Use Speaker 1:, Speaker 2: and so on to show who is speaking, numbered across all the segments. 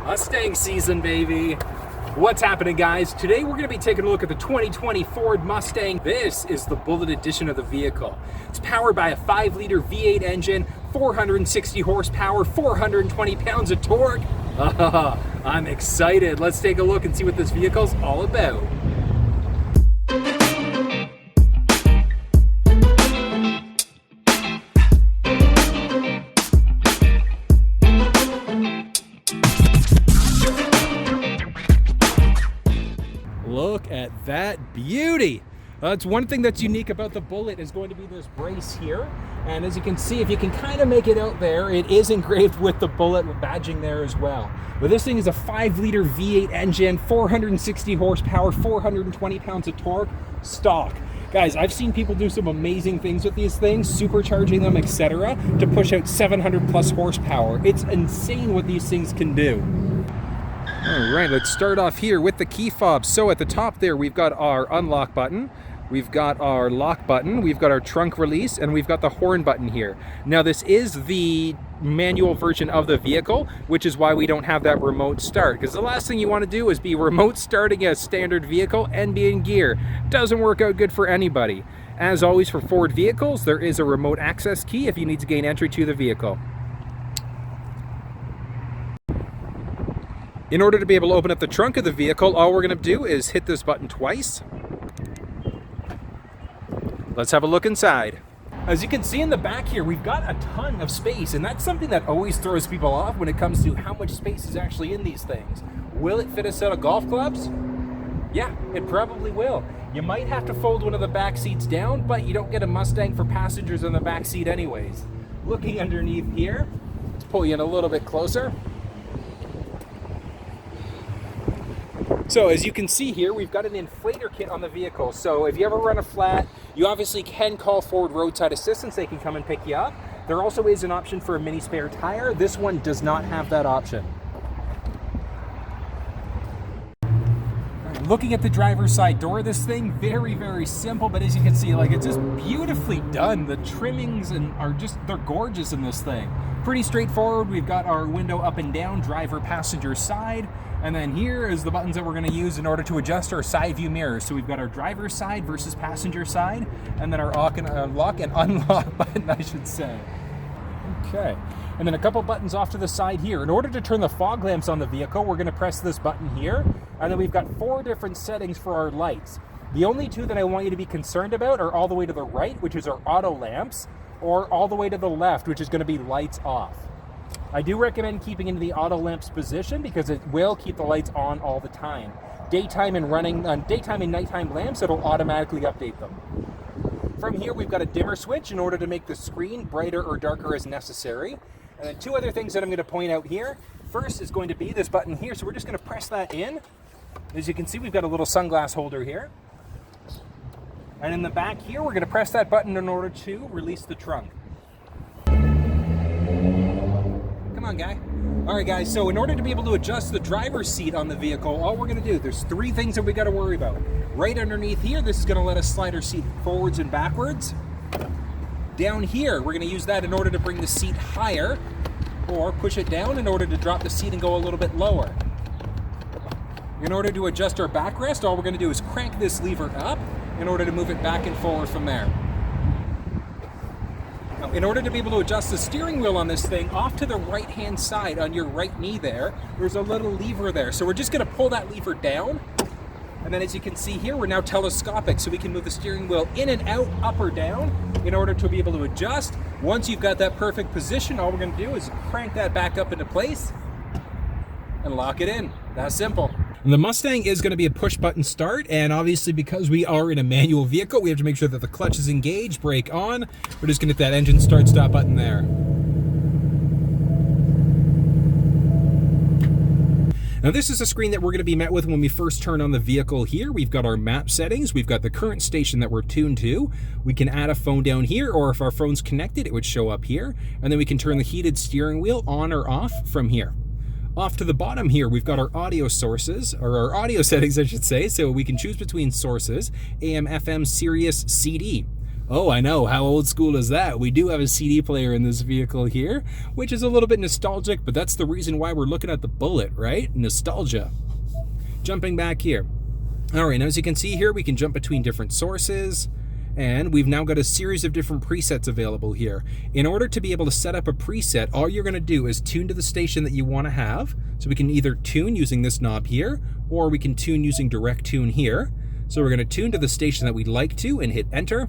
Speaker 1: Mustang season, baby. What's happening, guys? Today we're going to be taking a look at the 2020 Ford Mustang. This is the Bullitt edition of the vehicle. It's powered by a 5-liter V8 engine, 460 horsepower, 420 pounds of torque. I'm excited. Let's take a look and see what this vehicle's all about. Look at that beauty. It's one thing that's unique about the Bullitt is going to be this brace here. And as you can see, if you can kind of make it out there, it is engraved with the Bullitt badging there as well. But this thing is a 5-liter V8 engine, 460 horsepower, 420 pounds of torque, stock. Guys, I've seen people do some amazing things with these things, supercharging them, etc., to push out 700 plus horsepower. It's insane what these things can do. All right, let's start off here with the key fobs. So at the top there, we've got our unlock button, we've got our lock button, we've got our trunk release, and we've got the horn button here. Now this is the manual version of the vehicle, which is why we don't have that remote start, because the last thing you want to do is be remote starting a standard vehicle and be in gear. Doesn't work out good for anybody. As always for Ford vehicles, there is a remote access key if you need to gain entry to the vehicle. In order to be able to open up the trunk of the vehicle, all we're going to do is hit this button twice. Let's have a look inside. As you can see in the back here, we've got a ton of space, and that's something that always throws people off when it comes to how much space is actually in these things. Will it fit a set of golf clubs? Yeah, it probably will. You might have to fold one of the back seats down, but you don't get a Mustang for passengers in the back seat anyways. Looking underneath here, let's pull you in a little bit closer. So as you can see here, we've got an inflator kit on the vehicle. So if you ever run a flat, you obviously can call Ford Roadside Assistance. They can come and pick you up. There also is an option for a mini spare tire. This one does not have that option. Looking at the driver's side door of this thing, very, very simple, but as you can see, like, it's just beautifully done. The trimmings they're gorgeous in this thing. Pretty straightforward. We've got our window up and down, driver, passenger side. And then here is the buttons that we're going to use in order to adjust our side view mirrors. So we've got our driver's side versus passenger side, and then our lock and unlock button, I should say. Okay. And then a couple buttons off to the side here. In order to turn the fog lamps on the vehicle, we're going to press this button here. And then we've got 4 different settings for our lights. The only 2 that I want you to be concerned about are all the way to the right, which is our auto lamps, or all the way to the left, which is going to be lights off. I do recommend keeping into the auto lamps position because it will keep the lights on all the time. Daytime and nighttime lamps, it'll automatically update them. From here, we've got a dimmer switch in order to make the screen brighter or darker as necessary. And then 2 other things that I'm going to point out here. First is going to be this button here, so we're just going to press that in. As you can see, we've got a little sunglass holder here. And in the back here, we're going to press that button in order to release the trunk. Come on, guy. All right, guys, so in order to be able to adjust the driver's seat on the vehicle, all we're going to do, there's 3 things that we got to worry about. Right underneath here, this is going to let us slide our seat forwards and backwards. Down here, we're going to use that in order to bring the seat higher, or push it down in order to drop the seat and go a little bit lower. In order to adjust our backrest, all we're going to do is crank this lever up in order to move it back and forward from there. Now, in order to be able to adjust the steering wheel on this thing, off to the right-hand side on your right knee there's a little lever there. So we're just going to pull that lever down. And then as you can see here, we're now telescopic, so we can move the steering wheel in and out, up or down, in order to be able to adjust. Once you've got that perfect position, all we're going to do is crank that back up into place and lock it in. That's simple. The Mustang is going to be a push button start, and obviously because we are in a manual vehicle, we have to make sure that the clutch is engaged, brake on. We're just going to hit that engine start stop button there. Now this is a screen that we're going to be met with when we first turn on the vehicle here. We've got our map settings, we've got the current station that we're tuned to. We can add a phone down here, or if our phone's connected, it would show up here. And then we can turn the heated steering wheel on or off from here. Off to the bottom here, we've got our audio sources, or our audio settings, I should say. So we can choose between sources, AM, FM, Sirius, CD. Oh, I know. How old school is that? We do have a CD player in this vehicle here, which is a little bit nostalgic, but that's the reason why we're looking at the Bullitt, right? Nostalgia. Jumping back here. All right, now as you can see here, we can jump between different sources, and we've now got a series of different presets available here. In order to be able to set up a preset, all you're going to do is tune to the station that you want to have. So we can either tune using this knob here, or we can tune using direct tune here. So we're going to tune to the station that we'd like to and hit enter.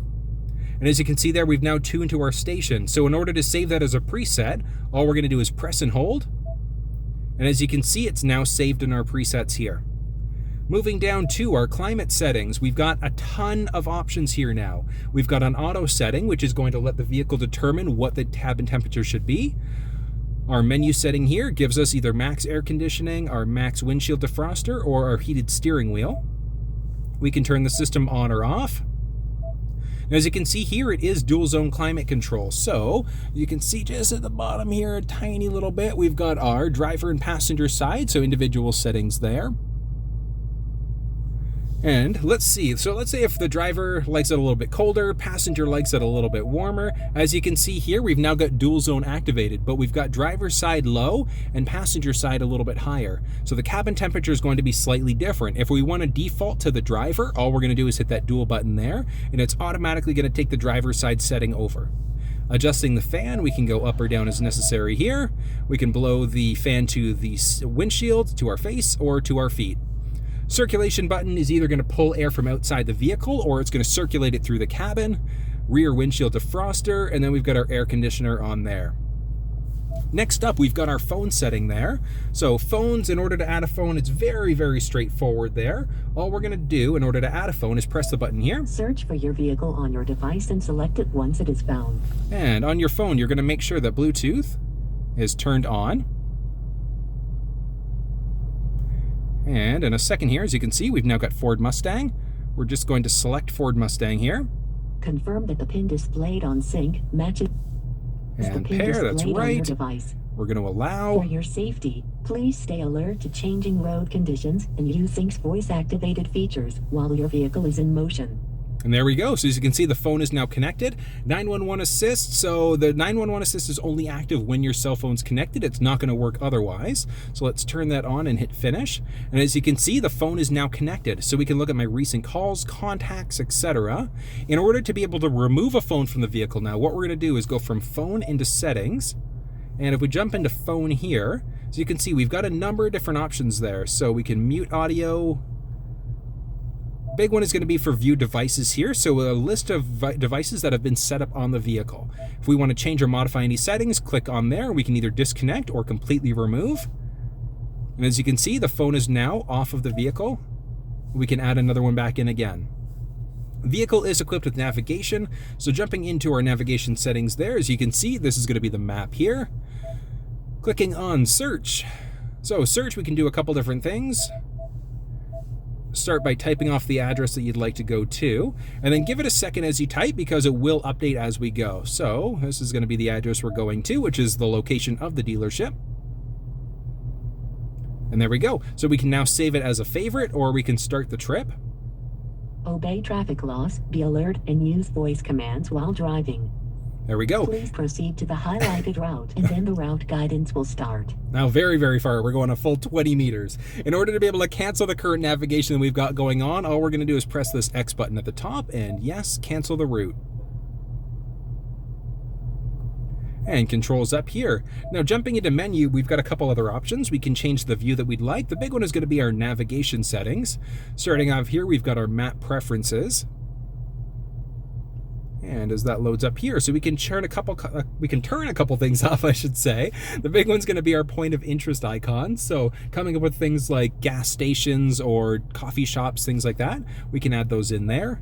Speaker 1: And as you can see there, we've now tuned to our station. So in order to save that as a preset, all we're going to do is press and hold. And as you can see, it's now saved in our presets here. Moving down to our climate settings, we've got a ton of options here now. We've got an auto setting, which is going to let the vehicle determine what the cabin temperature should be. Our menu setting here gives us either max air conditioning, our max windshield defroster, or our heated steering wheel. We can turn the system on or off. As you can see here, it is dual zone climate control. So you can see just at the bottom here, a tiny little bit, we've got our driver and passenger side, so individual settings there. And let's see, so let's say if the driver likes it a little bit colder, passenger likes it a little bit warmer. As you can see here, we've now got dual zone activated, but we've got driver side low and passenger side a little bit higher. So the cabin temperature is going to be slightly different. If we want to default to the driver, all we're going to do is hit that dual button there, and it's automatically going to take the driver side setting over. Adjusting the fan, we can go up or down as necessary here. We can blow the fan to the windshield, to our face, or to our feet. Circulation button is either going to pull air from outside the vehicle or it's going to circulate it through the cabin. Rear windshield defroster, and then we've got our air conditioner on there. Next up, we've got our phone setting there. So phones, in order to add a phone, it's very, very straightforward there. All we're going to do in order to add a phone is press the button here.
Speaker 2: Search for your vehicle on your device and select it once it is found.
Speaker 1: And on your phone, you're going to make sure that Bluetooth is turned on. And in a second here, as you can see, we've now got Ford Mustang. We're just going to select Ford Mustang here.
Speaker 2: Confirm that the pin displayed on sync matches
Speaker 1: and
Speaker 2: the pin
Speaker 1: pair, that's
Speaker 2: displayed on
Speaker 1: right.
Speaker 2: your device.
Speaker 1: We're going to allow.
Speaker 2: For your safety, please stay alert to changing road conditions and use Sync's voice-activated features while your vehicle is in motion.
Speaker 1: And there we go. So as you can see, the phone is now connected. 911 assist. So the 911 assist is only active when your cell phone's connected. It's not going to work otherwise. So let's turn that on and hit finish. And as you can see, the phone is now connected. So we can look at my recent calls, contacts, etc. In order to be able to remove a phone from the vehicle now, what we're going to do is go from phone into settings. And if we jump into phone here, as you can see, we've got a number of different options there. So we can mute audio. Big one is going to be for view devices here, so a list of devices that have been set up on the vehicle. If we want to change or modify any settings, click on there. We can either disconnect or completely remove. And as you can see, the phone is now off of the vehicle. We can add another one back in again. Vehicle is equipped with navigation, so jumping into our navigation settings there, as you can see, this is going to be the map here. Clicking on search. So search, we can do a couple different things. Start by typing off the address that you'd like to go to, and then give it a second as you type because it will update as we go. So this is going to be the address we're going to, which is the location of the dealership. And there we go. So we can now save it as a favorite, or we can start the trip.
Speaker 2: Obey traffic laws, be alert, and use voice commands while driving.
Speaker 1: There we go.
Speaker 2: Please proceed to the highlighted route, and then the route guidance will start.
Speaker 1: Now very, very far. We're going a full 20 meters. In order to be able to cancel the current navigation that we've got going on, all we're going to do is press this X button at the top, and yes, cancel the route. And controls up here. Now jumping into menu, we've got a couple other options. We can change the view that we'd like. The big one is going to be our navigation settings. Starting off here, we've got our map preferences. And as that loads up here, so we can turn a couple things off, I should say. The big one's going to be our point of interest icons. So coming up with things like gas stations or coffee shops, things like that, we can add those in there.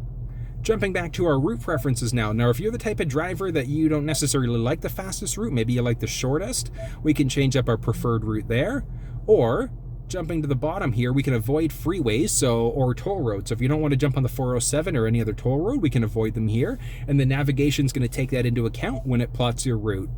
Speaker 1: Jumping back to our route preferences now. Now, if you're the type of driver that you don't necessarily like the fastest route, maybe you like the shortest, we can change up our preferred route there. Or jumping to the bottom here, we can avoid freeways or toll roads. So if you don't want to jump on the 407 or any other toll road, we can avoid them here. And the navigation's going to take that into account when it plots your route.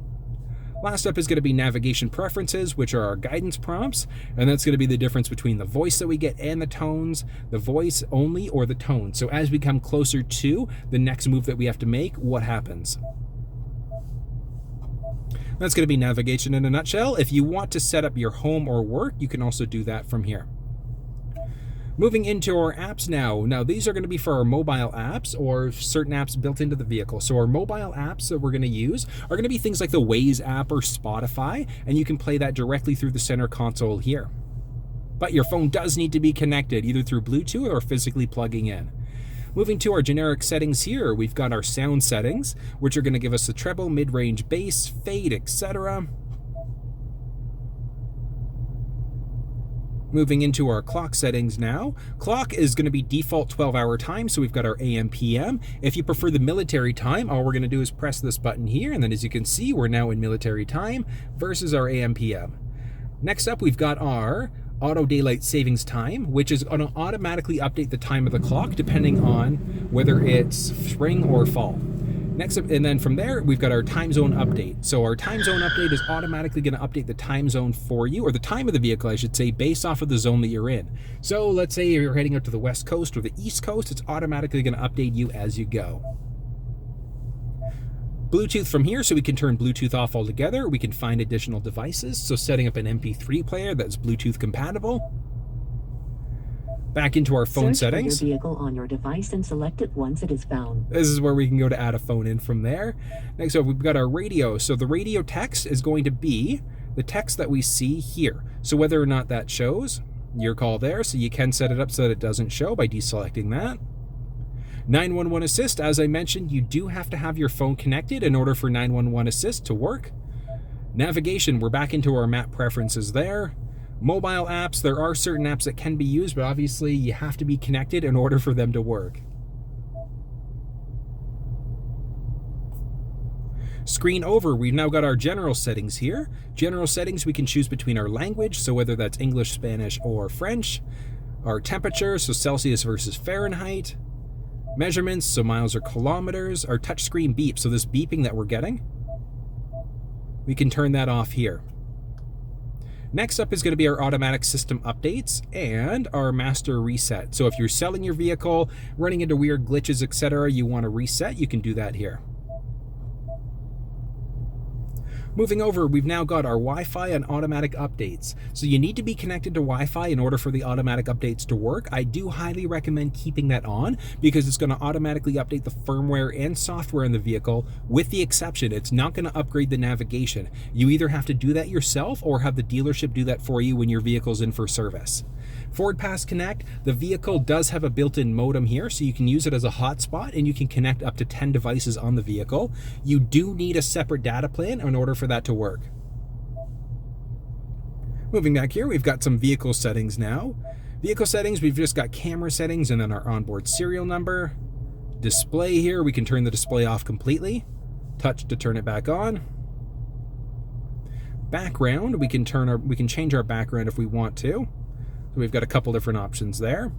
Speaker 1: Last up is going to be navigation preferences, which are our guidance prompts, and that's going to be the difference between the voice that we get and the tones, the voice only or the tone. So as we come closer to the next move that we have to make, what happens? That's going to be navigation in a nutshell. If you want to set up your home or work, you can also do that from here. Moving into our apps now. Now these are going to be for our mobile apps or certain apps built into the vehicle. So our mobile apps that we're going to use are going to be things like the Waze app or Spotify, and you can play that directly through the center console here. But your phone does need to be connected either through Bluetooth or physically plugging in. Moving to our generic settings here, we've got our sound settings, which are going to give us the treble, mid-range bass, fade, etc. Moving into our clock settings now. Clock is going to be default 12-hour time, so we've got our AM, PM. If you prefer the military time, all we're going to do is press this button here, and then as you can see, we're now in military time versus our AM, PM. Next up, we've got our auto daylight savings time, which is going to automatically update the time of the clock depending on whether it's spring or fall. Next up, and then from there, we've got our time zone update. So our time zone update is automatically going to update the time zone for you, or the time of the vehicle, I should say, based off of the zone that you're in. So let's say you're heading out to the West Coast or the East Coast, it's automatically going to update you as you go. Bluetooth from here, so we can turn Bluetooth off altogether. We can find additional devices, so setting up an MP3 player that's Bluetooth compatible. Back into our phone settings.
Speaker 2: Search for your vehicle on your device and select it once it is found.
Speaker 1: This is where we can go to add a phone in from there. Next up, we've got our radio. So the radio text is going to be the text that we see here. So whether or not that shows, your call there. So you can set it up so that it doesn't show by deselecting that. 911 assist, as I mentioned, you do have to have your phone connected in order for 911 assist to work. Navigation, we're back into our map preferences there. Mobile apps, there are certain apps that can be used, but obviously you have to be connected in order for them to work. Screen over, we've now got our general settings here. General settings, we can choose between our language, so whether that's English, Spanish, or French. Our temperature, so Celsius versus Fahrenheit. Measurements, so miles or kilometers. Our touchscreen beep, so this beeping that we're getting, we can turn that off here. Next up is going to be our automatic system updates and our master reset. So if you're selling your vehicle, running into weird glitches, etc., you want to reset, you can do that here. Moving over, we've now got our Wi-Fi and automatic updates. So you need to be connected to Wi-Fi in order for the automatic updates to work. I do highly recommend keeping that on because it's going to automatically update the firmware and software in the vehicle, with the exception, it's not going to upgrade the navigation. You either have to do that yourself or have the dealership do that for you when your vehicle's in for service. Ford Pass Connect, the vehicle does have a built-in modem here, so you can use it as a hotspot and you can connect up to 10 devices on the vehicle. You do need a separate data plan in order for that to work. Moving back here, we've got some vehicle settings now. Vehicle settings, we've just got camera settings and then our onboard serial number. Display here, we can turn the display off completely. Touch to turn it back on. Background, we can change our background if we want to. So we've got a couple different options there.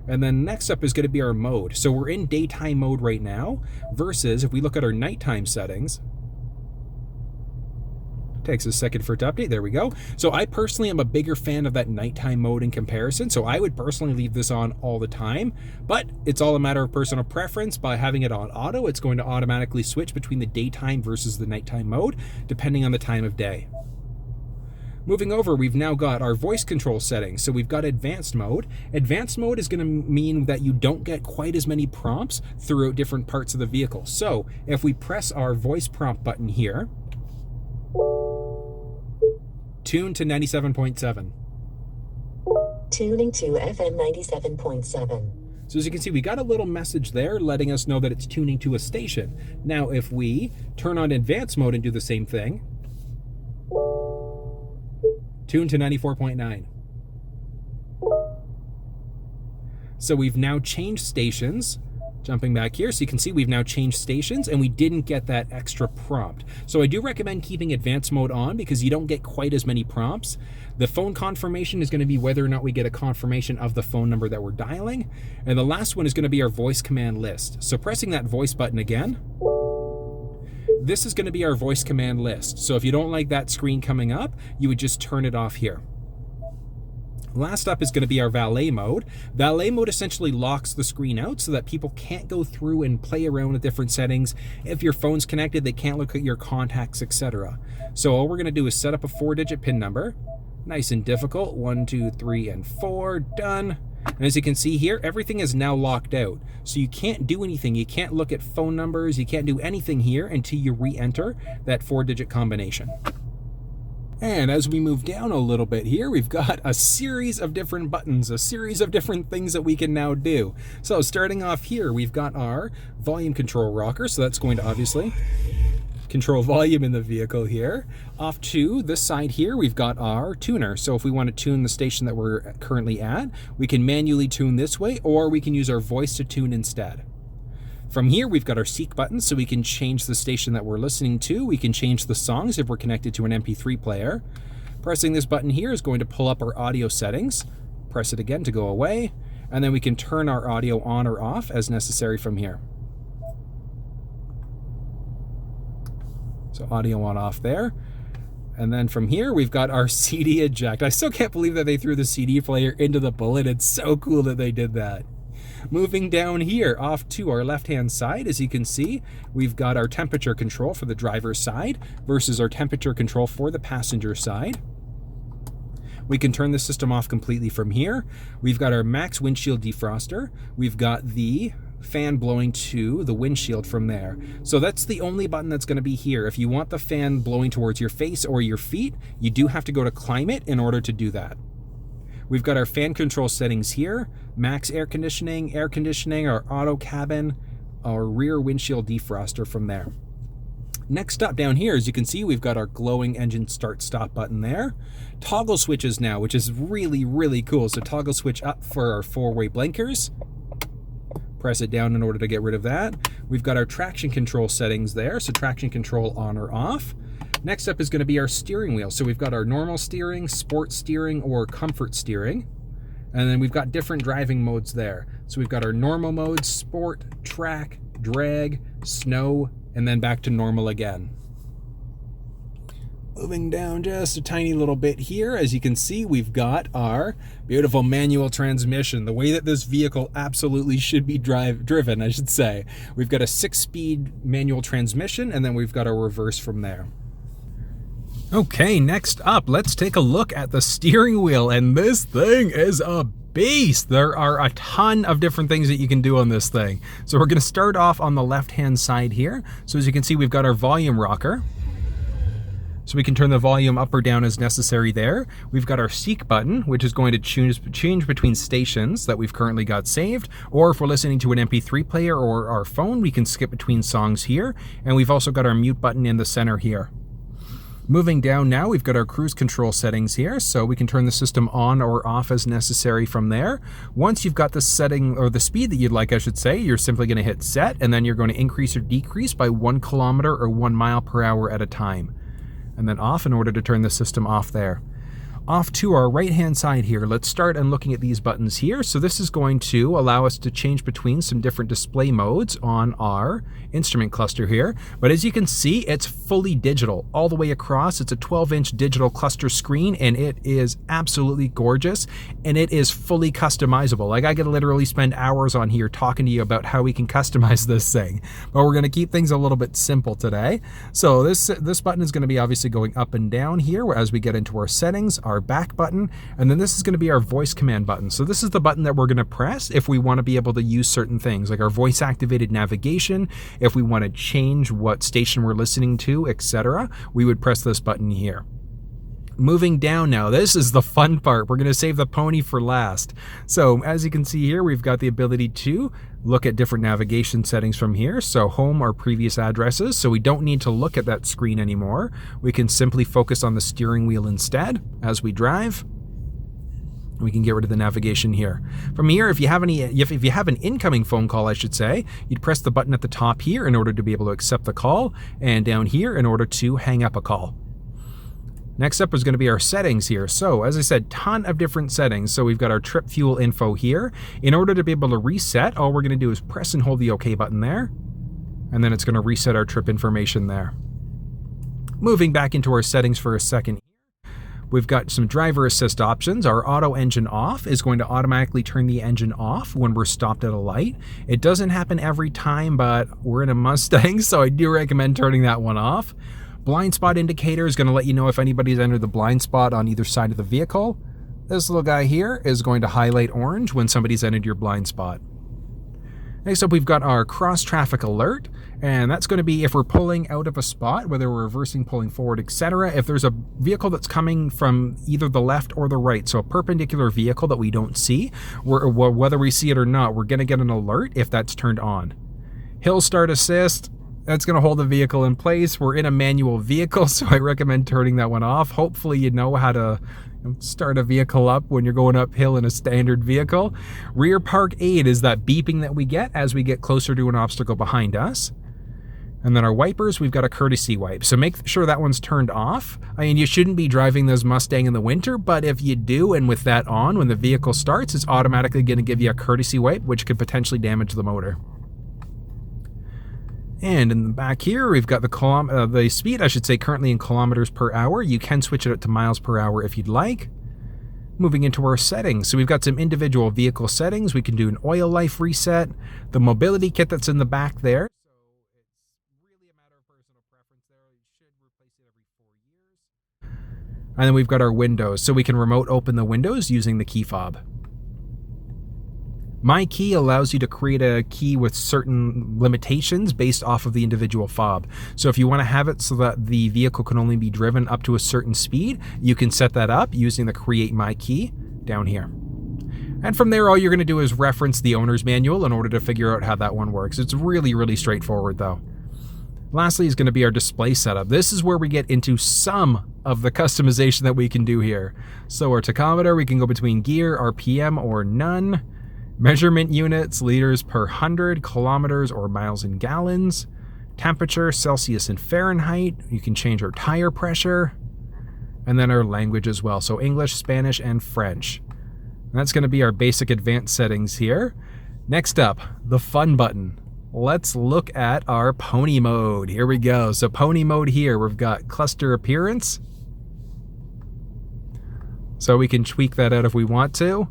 Speaker 1: And then next up is going to be our mode. So we're in daytime mode right now, versus if we look at our nighttime settings, takes a second for it to update. There we go. So I personally am a bigger fan of that nighttime mode in comparison. So I would personally leave this on all the time, but it's all a matter of personal preference. By having it on auto, it's going to automatically switch between the daytime versus the nighttime mode, depending on the time of day. Moving over, we've now got our voice control settings. So we've got advanced mode. Advanced mode is going to mean that you don't get quite as many prompts throughout different parts of the vehicle. So if we press our voice prompt button here, tune to 97.7.
Speaker 2: Tuning to FM 97.7.
Speaker 1: So as you can see, we got a little message there letting us know that it's tuning to a station. Now if we turn on advanced mode and do the same thing, tune to 94.9. So we've now changed stations. Jumping back here, so you can see we've now changed stations and we didn't get that extra prompt. So I do recommend keeping advanced mode on because you don't get quite as many prompts. The phone confirmation is going to be whether or not we get a confirmation of the phone number that we're dialing. And the last one is going to be our voice command list. So pressing that voice button again, this is going to be our voice command list. So if you don't like that screen coming up, you would just turn it off here. Last up is going to be our Valet mode. Valet mode essentially locks the screen out so that people can't go through and play around with different settings. If your phone's connected, they can't look at your contacts, etc. So all we're going to do is set up a 4-digit PIN number. Nice and difficult. 1, 2, 3, and 4. Done. And as you can see here, everything is now locked out. So you can't do anything. You can't look at phone numbers. You can't do anything here until you re-enter that 4-digit combination. And as we move down a little bit here, we've got a series of different buttons, a series of different things that we can now do. So starting off here, we've got our volume control rocker. So that's going to obviously control volume in the vehicle here. Off to this side here, we've got our tuner. So if we want to tune the station that we're currently at, we can manually tune this way, or we can use our voice to tune instead. From here, we've got our seek button, so we can change the station that we're listening to. We can change the songs if we're connected to an MP3 player. Pressing this button here is going to pull up our audio settings. Press it again to go away, and then we can turn our audio on or off as necessary from here. So audio on off there. And then from here, we've got our CD eject. I still can't believe that they threw the CD player into the Bullitt. It's so cool that they did that. Moving down here off to our left-hand side, as you can see, we've got our temperature control for the driver's side versus our temperature control for the passenger side. We can turn the system off completely from here. We've got our max windshield defroster. We've got the fan blowing to the windshield from there. So that's the only button that's going to be here. If you want the fan blowing towards your face or your feet, you do have to go to climate in order to do that. We've got our fan control settings here, max air conditioning, our auto cabin, our rear windshield defroster from there. Next up down here, as you can see, we've got our glowing engine start stop button there. Toggle switches now, which is really, really cool. So toggle switch up for our 4-way blinkers. Press it down in order to get rid of that. We've got our traction control settings there, so traction control on or off. Next up is going to be our steering wheel. So we've got our normal steering, sport steering, or comfort steering. And then we've got different driving modes there. So we've got our normal modes, sport, track, drag, snow, and then back to normal again. Moving down just a tiny little bit here, as you can see, we've got our beautiful manual transmission, the way that this vehicle absolutely should be driven, I should say. We've got a 6-speed manual transmission, and then we've got our reverse from there. Okay, next up, let's take a look at the steering wheel, and this thing is a beast. There are a ton of different things that you can do on this thing. So we're going to start off on the left-hand side here. So as you can see, we've got our volume rocker. So we can turn the volume up or down as necessary there. We've got our seek button, which is going to change between stations that we've currently got saved, or if we're listening to an MP3 player or our phone, we can skip between songs here. And we've also got our mute button in the center here. Moving down now, we've got our cruise control settings here, so we can turn the system on or off as necessary from there. Once you've got the setting, or the speed that you'd like, I should say, you're simply going to hit set, and then you're going to increase or decrease by 1 kilometer or 1 mile per hour at a time. And then off in order to turn the system off there. Off to our right-hand side here, let's start and looking at these buttons here. So this is going to allow us to change between some different display modes on our instrument cluster here. But as you can see, it's fully digital all the way across. It's a 12-inch digital cluster screen, and it is absolutely gorgeous, and it is fully customizable. Like, I could literally spend hours on here talking to you about how we can customize this thing, but we're going to keep things a little bit simple today. So this button is going to be obviously going up and down here as we get into our settings, our back button, and then this is going to be our voice command button. So this is the button that we're going to press if we want to be able to use certain things, like our voice activated navigation. If we want to change what station we're listening to, etc., we would press this button here. Moving down now, this is the fun part. We're going to save the pony for last. So as you can see here, we've got the ability to look at different navigation settings from here. So home are previous addresses, so we don't need to look at that screen anymore. We can simply focus on the steering wheel instead as we drive. We can get rid of the navigation here. From here, if you have an incoming phone call, I should say, you'd press the button at the top here in order to be able to accept the call, and down here in order to hang up a call. Next up is going to be our settings here. So as I said, ton of different settings. So we've got our trip fuel info here. In order to be able to reset, all we're going to do is press and hold the OK button there. And then it's going to reset our trip information there. Moving back into our settings for a second. We've got some driver assist options. Our auto engine off is going to automatically turn the engine off when we're stopped at a light. It doesn't happen every time, but we're in a Mustang, so I do recommend turning that one off. Blind spot indicator is going to let you know if anybody's entered the blind spot on either side of the vehicle. This little guy here is going to highlight orange when somebody's entered your blind spot. Next up, we've got our cross traffic alert, and that's going to be if we're pulling out of a spot, whether we're reversing, pulling forward, etc. If there's a vehicle that's coming from either the left or the right, so a perpendicular vehicle that we don't see, whether we see it or not, we're going to get an alert if that's turned on. Hill start assist, that's going to hold the vehicle in place. We're in a manual vehicle, so I recommend turning that one off. Hopefully you know how to start a vehicle up when you're going uphill in a standard vehicle. Rear park aid is that beeping that we get as we get closer to an obstacle behind us. And then our wipers, we've got a courtesy wipe. So make sure that one's turned off. I mean, you shouldn't be driving this Mustang in the winter, but if you do, and with that on, when the vehicle starts, it's automatically going to give you a courtesy wipe, which could potentially damage the motor. And in the back here, we've got the speed, I should say, currently in kilometers per hour. You can switch it up to miles per hour if you'd like. Moving into our settings. So we've got some individual vehicle settings. We can do an oil life reset. The mobility kit that's in the back there. So it's really a matter of personal preference there. You should replace it every 4 years. And then we've got our windows. So we can remote open the windows using the key fob. My key allows you to create a key with certain limitations based off of the individual fob. So if you want to have it so that the vehicle can only be driven up to a certain speed, you can set that up using the Create My Key down here. And from there, all you're going to do is reference the owner's manual in order to figure out how that one works. It's really, really straightforward though. Lastly is going to be our display setup. This is where we get into some of the customization that we can do here. So our tachometer, we can go between gear, RPM, or none. Measurement units, liters per 100, kilometers or miles in gallons. Temperature, Celsius and Fahrenheit. You can change our tire pressure. And then our language as well. So English, Spanish, and French. And that's going to be our basic advanced settings here. Next up, the fun button. Let's look at our pony mode. Here we go. So pony mode here, we've got cluster appearance. So we can tweak that out if we want to.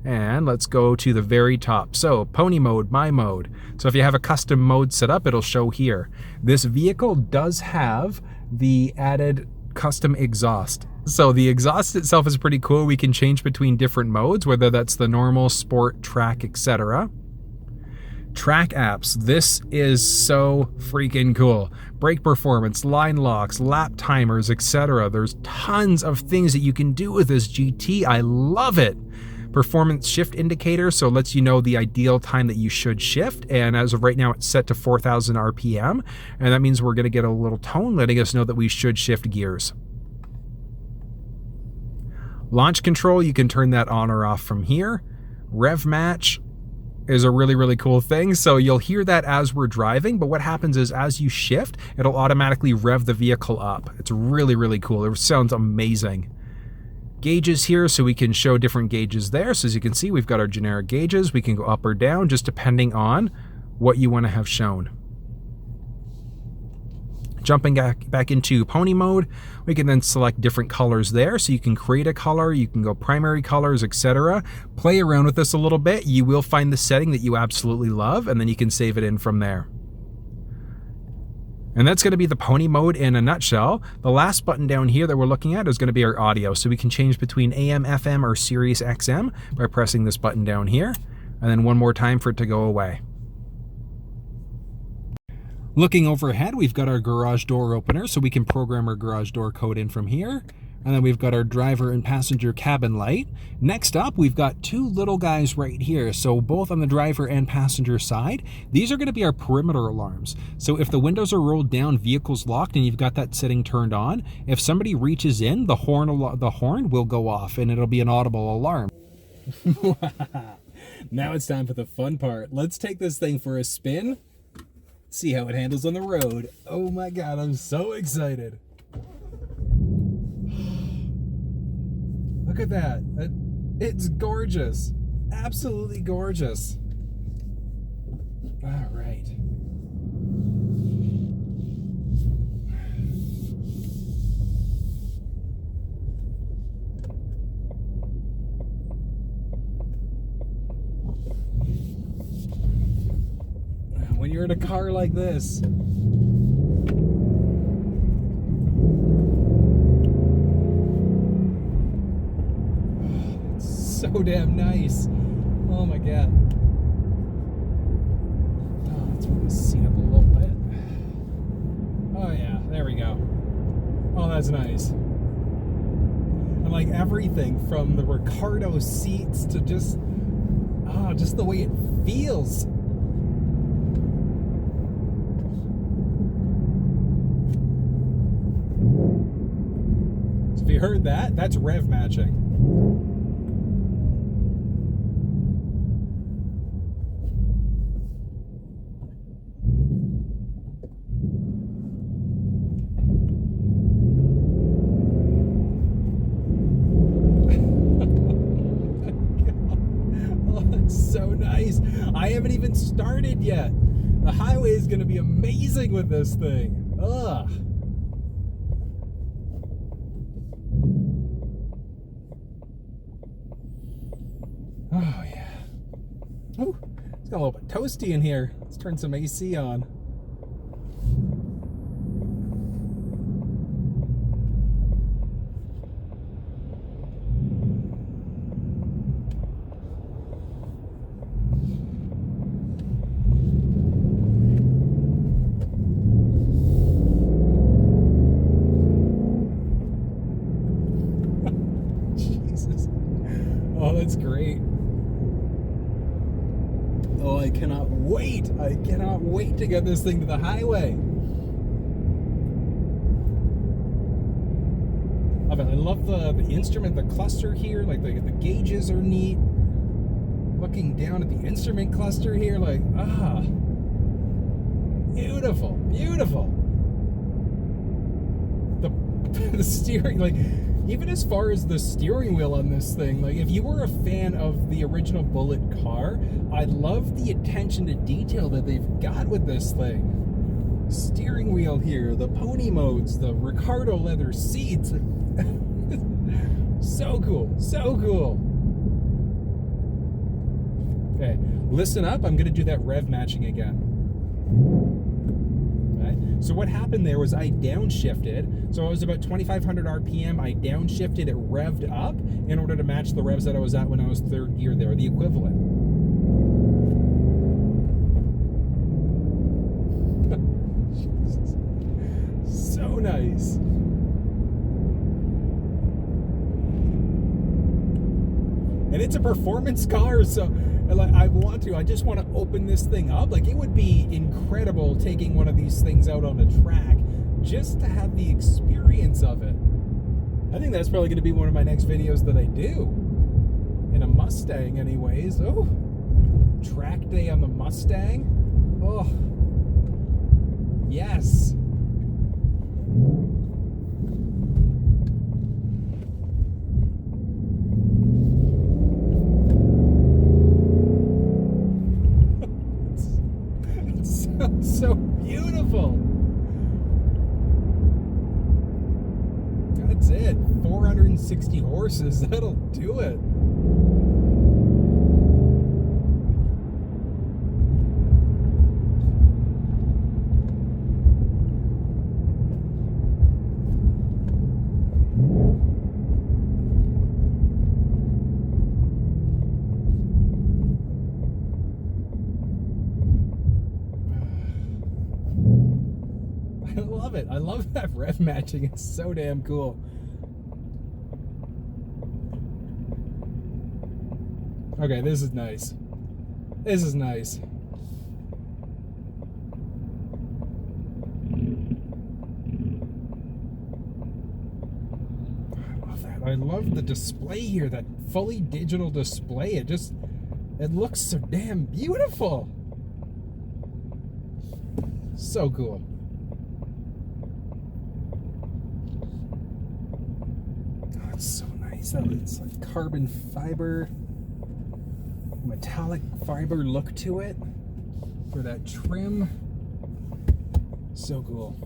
Speaker 1: And let's go to the very top. So pony mode, my mode. So if you have a custom mode set up, it'll show here. This vehicle does have the added custom exhaust. So the exhaust itself is pretty cool. We can change between different modes, whether that's the normal, sport, track, etc. Track apps. This is so freaking cool. Brake performance, line locks, lap timers, etc. There's tons of things that you can do with this GT. I love it. Performance shift indicator, so it lets you know the ideal time that you should shift, and as of right now it's set to 4,000 RPM, and that means we're going to get a little tone letting us know that we should shift gears. Launch control, you can turn that on or off from here. Rev match is a really, really cool thing, so you'll hear that as we're driving, but what happens is as you shift, it'll automatically rev the vehicle up. It's really, really cool. It sounds amazing. Gauges here, so we can show different gauges there. So as you can see, we've got our generic gauges. We can go up or down just depending on what you want to have shown. Jumping back into pony mode, we can then select different colors there. So you can create a color, you can go primary colors, etc. Play around with this a little bit. You will find the setting that you absolutely love, and then you can save it in from there. And that's going to be the pony mode in a nutshell. The last button down here that we're looking at is going to be our audio. So we can change between AM, FM, or Sirius XM by pressing this button down here. And then one more time for it to go away. Looking overhead, we've got our garage door opener, so we can program our garage door code in from here. And then we've got our driver and passenger cabin light. Next up, we've got two little guys right here. So both on the driver and passenger side, these are going to be our perimeter alarms. So if the windows are rolled down, vehicle's locked, and you've got that setting turned on, if somebody reaches in, the horn will go off and it'll be an audible alarm. Now it's time for the fun part. Let's take this thing for a spin. See how it handles on the road. Oh my God, I'm so excited. Look at that. It's gorgeous. Absolutely gorgeous. All right. in a car like this. It's so damn nice. Oh my god. Oh, let's move the seat up a little bit. Oh yeah, there we go. Oh, that's nice. And like everything from the Recaro seats to just the way it feels. So if you heard that, that's rev matching. So nice. I haven't even started yet. The highway is going to be amazing with this thing. Ugh. Oh yeah. Oh, it's got a little bit toasty in here. Let's turn some AC on. Oh, that's great. Oh, I cannot wait. I cannot wait to get this thing to the highway. I love the instrument, the cluster here. Like the gauges are neat. Looking down at the instrument cluster here, like, beautiful, beautiful. The steering, like, even as far as the steering wheel on this thing, like if you were a fan of the original Bullitt car, I love the attention to detail that they've got with this thing. Steering wheel here, the pony modes, the Recaro leather seats. So cool, so cool. Okay, listen up, I'm gonna do that rev matching again. So what happened there was I downshifted. So I was about 2,500 RPM. I downshifted it revved up in order to match the revs that I was at when I was third gear there, the equivalent. So nice. And it's a performance car, so I just want to open this thing up. Like, it would be incredible taking one of these things out on a track just to have the experience of it. I think that's probably going to be one of my next videos that I do. In a Mustang anyways. Oh, track day on the Mustang. Oh, yes. So beautiful. That's it. 460 horses. That'll do it. I love it. I love that rev matching. It's so damn cool. Okay, this is nice. This is nice. I love that. I love the display here, that fully digital display. It looks so damn beautiful. So cool. So nice. It's like carbon fiber, metallic fiber look to it for that trim. So cool.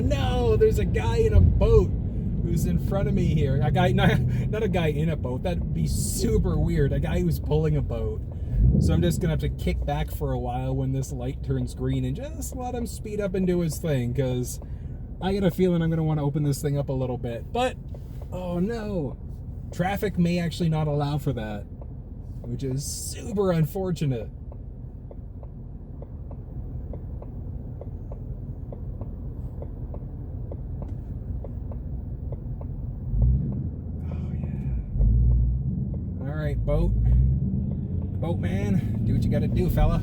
Speaker 1: no, there's a guy in a boat who's in front of me here. A guy, not a guy in a boat. That'd be super weird. A guy who's pulling a boat. So I'm just gonna have to kick back for a while when this light turns green and just let him speed up and do his thing, because I get a feeling I'm gonna want to open this thing up a little bit. But, oh no, traffic may actually not allow for that, which is super unfortunate. All right, boatman, do what you gotta do, fella.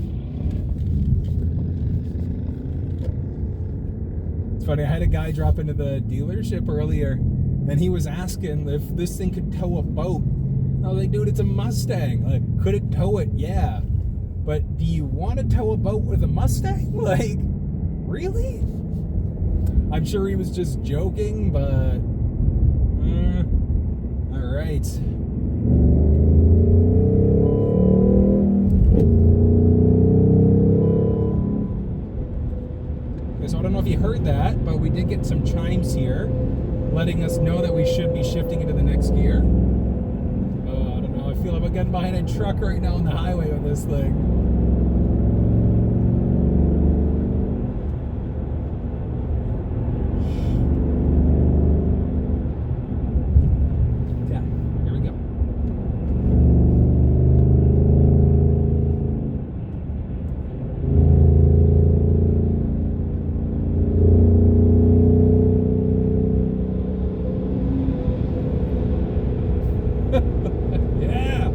Speaker 1: It's funny, I had a guy drop into the dealership earlier, and he was asking if this thing could tow a boat. I was like, dude, it's a Mustang. Like, could it tow it? Yeah. But do you want to tow a boat with a Mustang? Like, really? I'm sure he was just joking, but... all right. So I don't know if you heard that, but we did get some chimes here letting us know that we should be shifting into the next gear. I don't know, I feel like I'm getting behind a truck right now on the highway with this thing. Yeah, here we go. Yeah.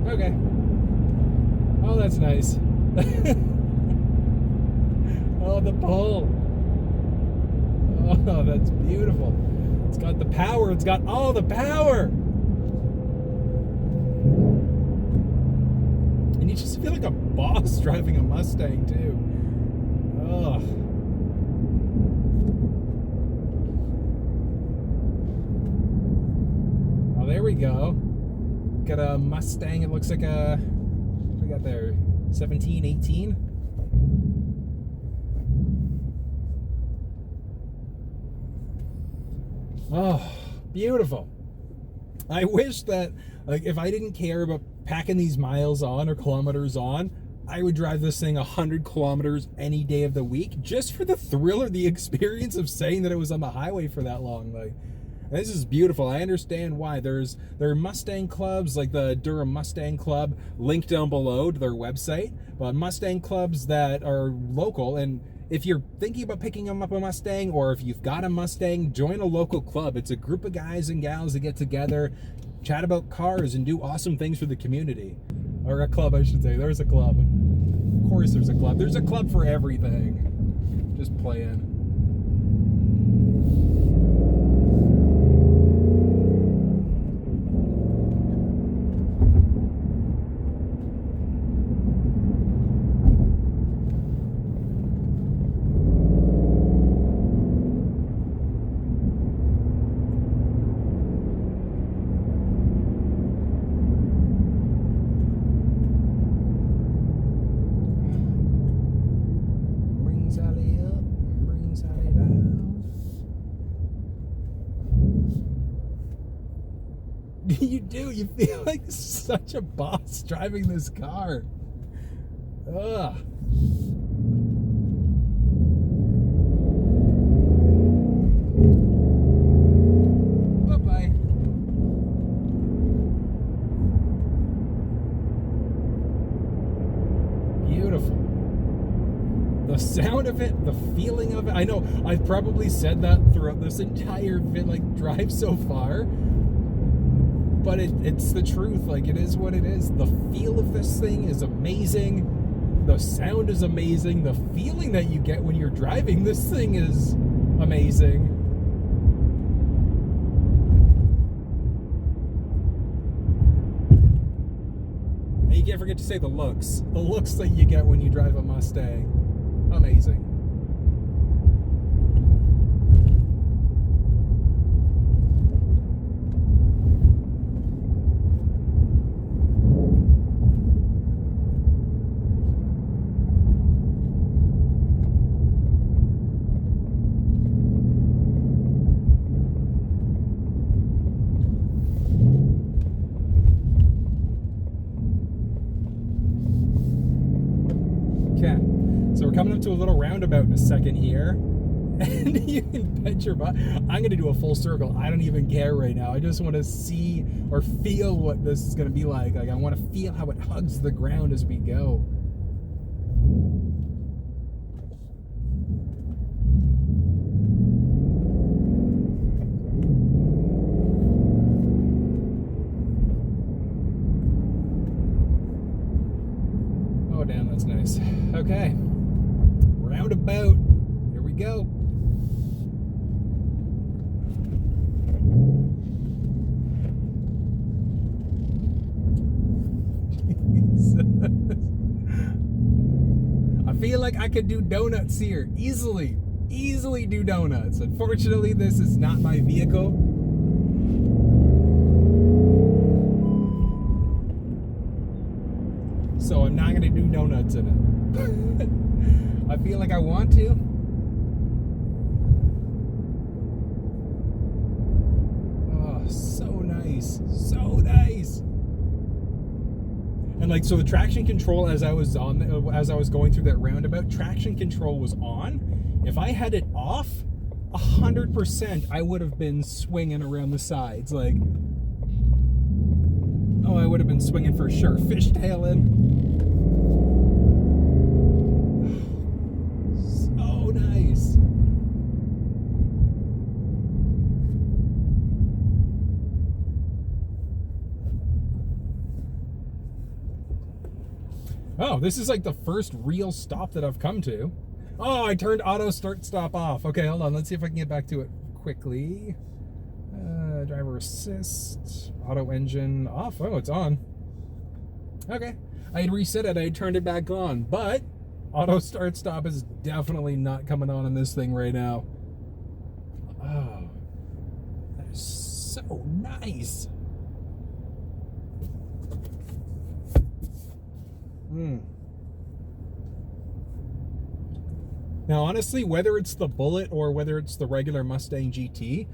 Speaker 1: Okay. Oh, that's nice. Oh, the pull. Oh, that's beautiful. It's got the power. It's got all the power. And you just feel like a boss driving a Mustang, too. Ugh. Oh, there we go. Got a Mustang. It looks like a... What do we got there? 17, 18? Oh, beautiful. I wish that, like, if I didn't care about packing these miles on or kilometers on, I would drive this thing 100 kilometers any day of the week just for the thrill or the experience of saying that it was on the highway for that long. Like, this is beautiful. I understand why. There are Mustang clubs, like the Durham Mustang Club, linked down below to their website, but Mustang clubs that are local. And if you're thinking about picking up a Mustang, or if you've got a Mustang, join a local club. It's a group of guys and gals that get together, chat about cars, and do awesome things for the community. Or a club, I should say. There's a club. Of course there's a club. There's a club for everything. Just playing. You do. You feel like such a boss driving this car. Ugh. Bye-bye. Beautiful. The sound of it, the feeling of it. I know I've probably said that throughout this entire drive so far. But it's the truth. Like, it is what it is. The feel of this thing is amazing. The sound is amazing. The feeling that you get when you're driving this thing is amazing. And you can't forget to say the looks. The looks that you get when you drive a Mustang. Amazing. Okay, so we're coming up to a little roundabout in a second here. And you can bet your butt, I'm gonna do a full circle. I don't even care right now. I just want to see or feel what this is gonna be like. Like, I want to feel how it hugs the ground as we go. Oh damn, that's nice. Okay, roundabout, here we go. I feel like I could do donuts here easily do donuts. Unfortunately, this is not my vehicle. So I'm not gonna do donuts in it. I feel like I want to. Oh, so nice, so nice. And like, so the traction control, as I was going through that roundabout, traction control was on. If I had it off, 100% I would have been swinging around the sides. Like, oh, I would have been swinging for sure. Fishtailing. So nice. Oh, this is like the first real stop that I've come to. Oh, I turned auto start stop off. Okay, hold on. Let's see if I can get back to it quickly. Driver assist, auto engine off. Oh, it's on. Okay, I had reset it. I had turned it back on, but auto start stop is definitely not coming on in this thing right now. Oh, that is so nice. Now, honestly, whether it's the Bullitt or whether it's the regular Mustang GT,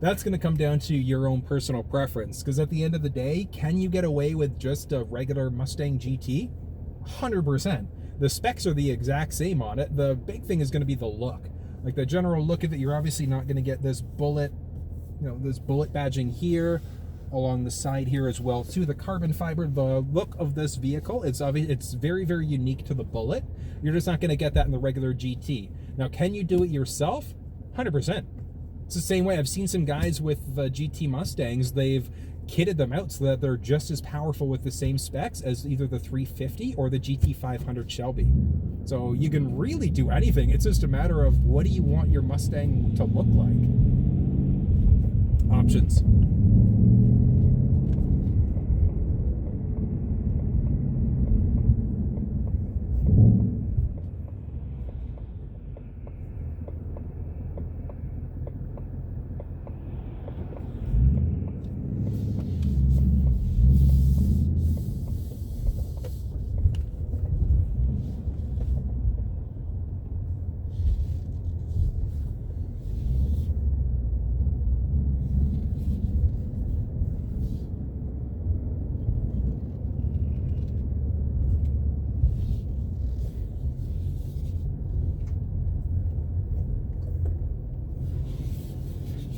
Speaker 1: that's going to come down to your own personal preference. Because at the end of the day, can you get away with just a regular Mustang GT? 100%. The specs are the exact same on it. The big thing is going to be the look. Like, the general look of it, you're obviously not going to get this Bullitt, this Bullitt badging here, along the side here as well too. The carbon fiber, the look of this vehicle, it's very, very unique to the Bullitt. You're just not going to get that in the regular GT. Now, can you do it yourself? 100%. It's the same way. I've seen some guys with the GT Mustangs, they've kitted them out so that they're just as powerful with the same specs as either the 350 or the GT 500 Shelby. So you can really do anything. It's just a matter of, what do you want your Mustang to look like? Options.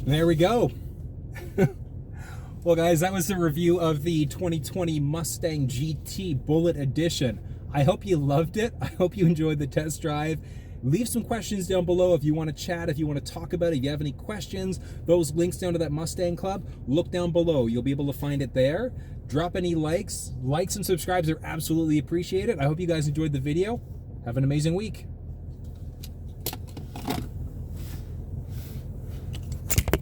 Speaker 1: There we go. Well, guys, that was the review of the 2020 Mustang GT Bullitt Edition. I hope you loved it. I hope you enjoyed the test drive. Leave some questions down below if you want to chat, if you want to talk about it, if you have any questions. Those links down to that Mustang Club, look down below. You'll be able to find it there. Drop any likes. Likes and subscribes are absolutely appreciated. I hope you guys enjoyed the video. Have an amazing week.